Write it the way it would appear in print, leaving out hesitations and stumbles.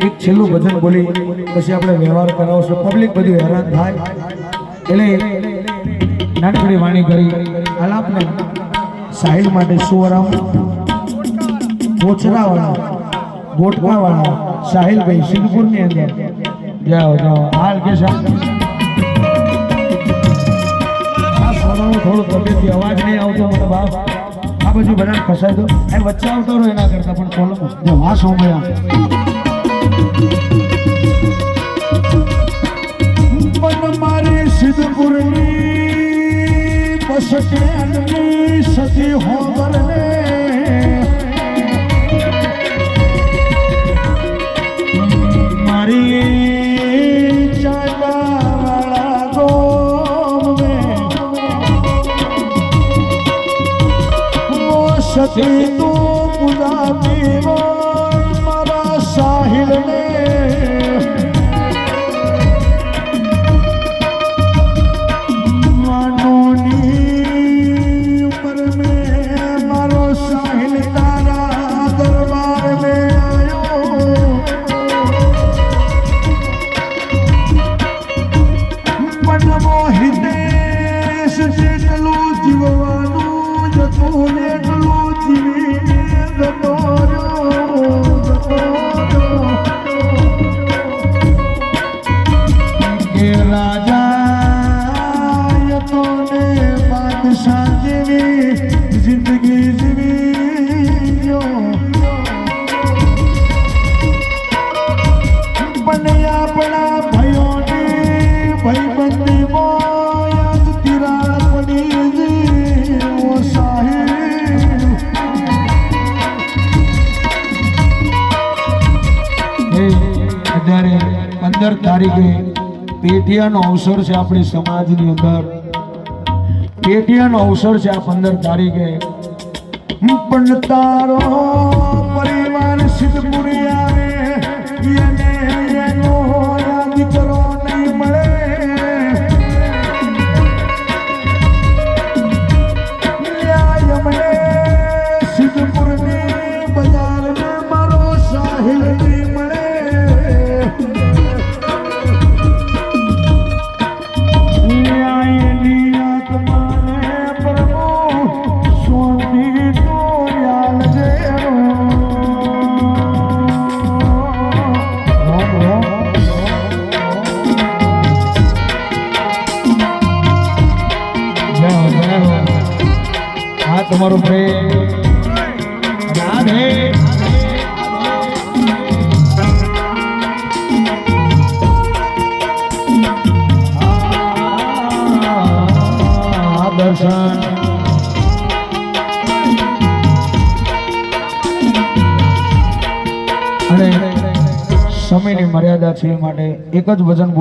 એક છેલ્લું ભજન બોલી પછી આપણે વ્યવહાર કરાવશો. પબ્લિક બધી હેરાન થાય એટલે નાનકડી વાણી કરી આલાપને સાહિલ માટે સુવરામ ગોચરાવાળા ગોટકાવાળા સાહિલભાઈ સિદ્ધપુરની અંદર જાઓ જાઓ હાલ કે થોડું તબિયતથી અવાજ નહીં આવતો મને બાપ. આ બાજુ બધાને ફસાઈ દો એ વચ્ચે આવતો રહો એના કરતા પણ કોલો જો આ સોમયા મન મારી સિદ્ધપુરની બસ સ્ટેન્ડની સતી હોબરને મારી ચાંદાવાળા ગોમે સતી તું પૂજાતી મારા સાહિલને તારીખે પેટિયાનો અવસર છે. આપણી સમાજની અંદર પેટિયાનો અવસર છે આ 15 તારીખે. પણ તારો પરિવાર સિદ્ધપુરી આવે એને એનો દીકરો નહીં મળે. અમને સિદ્ધપુરની બજારને મારો સાહિલ નહીં મળે. તમારું પ્રેમ રાધે દર્શન અને સમયની મર્યાદા છે માટે એક જ ભજન